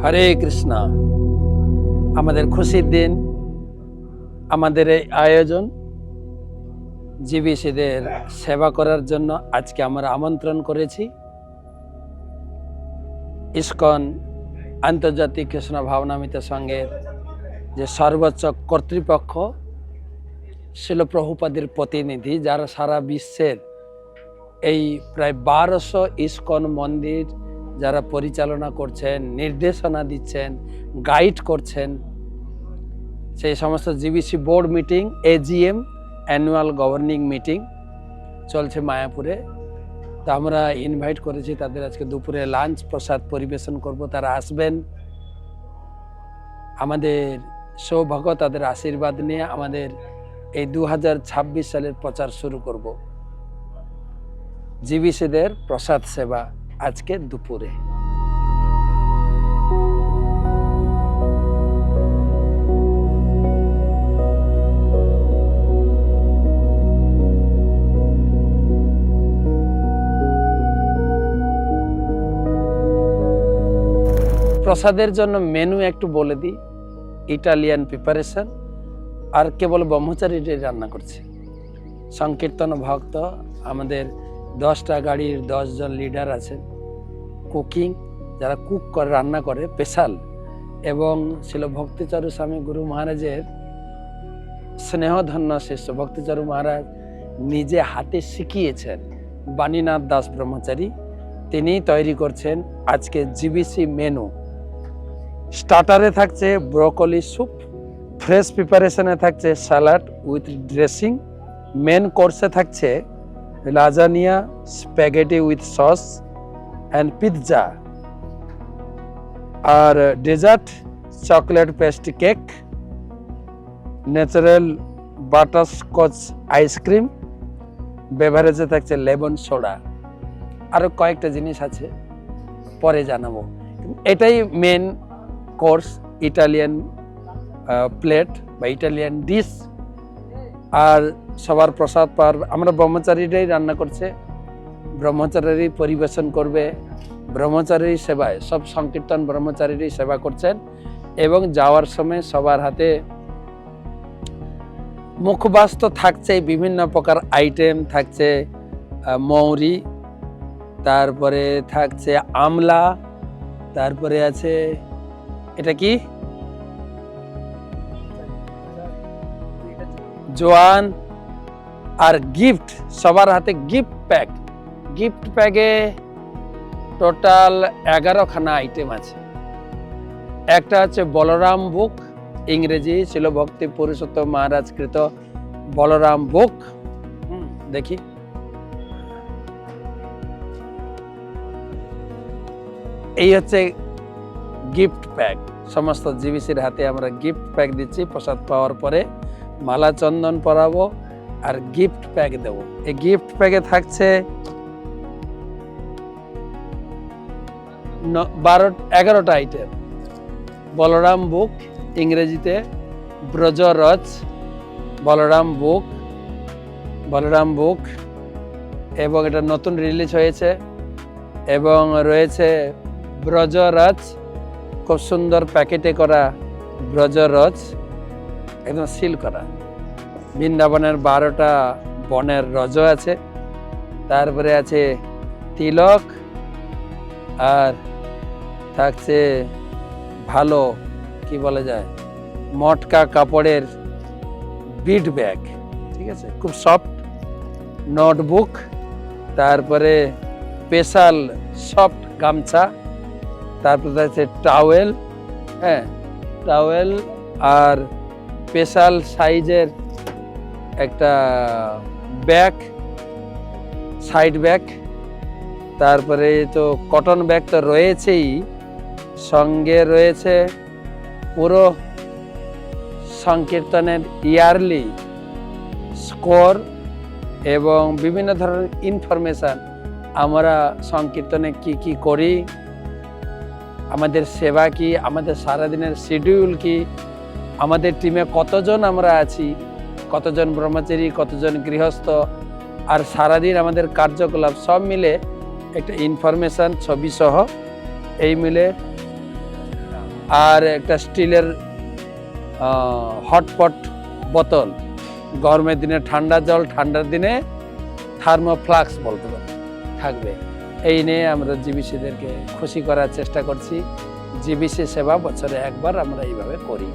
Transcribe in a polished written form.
হরে কৃষ্ণ। আমাদের খুশির দিন, আমাদের এই আয়োজন জীবিসিদের সেবা করার জন্য আজকে আমরা আমন্ত্রণ করেছি ইসকন আন্তর্জাতিক কৃষ্ণ ভাবনামৃত সংঘের যে সর্বোচ্চ কর্তৃপক্ষ শিল প্রভুপাদের প্রতিনিধি, যারা সারা বিশ্বের এই প্রায় 1200 ইসকন মন্দির যারা পরিচালনা করছেন, নির্দেশনা দিচ্ছেন, গাইড করছেন, সেই সমস্ত GBC board meeting, AGM annual governing meeting চলছে মায়াপুরে। তো আমরা ইনভাইট করেছি তাদের, আজকে দুপুরে লাঞ্চ প্রসাদ পরিবেশন করব, তারা আসবেন। আমাদের সৌভাগ্য, তাদের আশীর্বাদ নিয়ে আমাদের এই 2026 সালের প্রচার শুরু করব। জিবিসিদের প্রসাদ সেবা আজকে দুপুরে। প্রসাদের জন্য মেনু একটু বলে দিই। ইটালিয়ান প্রিপারেশন, আর কেবল ব্রহ্মচারীরাই রান্না করছে। সংকীর্তন ভক্ত, আমাদের 10টা গাড়ির 10 জন লিডার আছেন। কুকিং, যারা কুক করে, রান্না করে স্পেশাল, এবং ছিল ভক্তিচারু স্বামী গুরু মহারাজের স্নেহধন্য শিষ্য। ভক্তিচারু মহারাজ নিজে হাতে শিখিয়েছেন বাণীনাথ দাস ব্রহ্মচারী, তিনি তৈরি করছেন আজকে জিবিসি মেনু। স্টার্টারে থাকছে ব্রোকলি স্যুপ, ফ্রেশ প্রিপারেশনে থাকছে স্যালাড উইথ ড্রেসিং, মেন কোর্সে থাকছে lasagna, spaghetti with sauce and pizza, আর dessert chocolate pastry cake, natural butterscotch ice cream, বেভারেজে থাকছে লেমন সোডা। আরও কয়েকটা জিনিস আছে, পরে জানাবো। এটাই মেন কোর্স, ইটালিয়ান প্লেট বা ইটালিয়ান ডিশ। আর সবার প্রসাদ পার আমরা ব্রহ্মচারীরাই রান্না করছে, ব্রহ্মচারীরাই পরিবেশন করবে, ব্রহ্মচারী সেবায় সব সংকীর্তন ব্রহ্মচারীরাই সেবা করছেন। এবং যাওয়ার সময় সবার হাতে মুখবাস থাকছে, বিভিন্ন প্রকার আইটেম থাকছে, মৌরি, তারপরে থাকছে আমলা, তারপরে আছে এটা কি জোয়ান, আর গিফট, সবার হাতে গিফট প্যাক। গিফট প্যাকে টোটাল 11খানা আইটেম আছে। একটা হচ্ছে বলরাম বুক, ইংরেজি ছিল ভক্তি পুরুষোত্তম মহারাজ কৃত বলরাম বুক। দেখি, এই হচ্ছে গিফট প্যাক। সমস্ত জিবিসির হাতে আমরা গিফট প্যাক দিচ্ছি। প্রসাদ পাওয়ার পরে মালা চন্দন পরাবো আর গিফট প্যাক দেব। এই গিফট প্যাকে থাকছে 11টা আইটেম। বলরাম বুক, ইংরেজিতে ব্রজরজ, বলরাম বুক, এবং এটা নতুন রিলিজ হয়েছে। এবং রয়েছে ব্রজরজ, খুব সুন্দর প্যাকেটে করা ব্রজরজ, একদম সিল করা। বৃন্দাবনের 12টা বনের রজ আছে। তারপরে আছে তিলক, আর থাকছে ভালো কি বলা যায় মটকা কাপড়ের বিড ব্যাগ, ঠিক আছে, খুব সফট নোটবুক, তারপরে স্পেশাল সফট গামছা, তারপরে আছে টাওয়েল, টাওয়েল, আর স্পেশাল সাইজের একটা ব্যাগ, সাইড ব্যাগ, তারপরে তো কটন ব্যাগ তো রয়েছেই, সঙ্গে রয়েছে পুরো সংকীর্তনের ইয়ারলি স্কোর এবং বিভিন্ন ধরনের ইনফরমেশান। আমরা সংকীর্তনে কি কি করি, আমাদের সেবা কি, আমাদের সারাদিনের শিডিউল কি, আমাদের টিমে কতজন আমরা আছি, কতজন ব্রহ্মচারী, কতজন গৃহস্থ, আর সারাদিন আমাদের কার্যকলাপ সব মিলে একটা ইনফরমেশান ছবি সহ এই মিলে আর একটা স্টিলের হটপট বোতল, গরমের দিনে ঠান্ডা জল, ঠান্ডার দিনে থার্মোফ্লাক্স বলতে পারে থাকবে। এই নিয়ে আমরা জিবিসিদেরকে খুশি করার চেষ্টা করছি। জিবিসি সেবা বছরে একবার আমরা এইভাবে করি।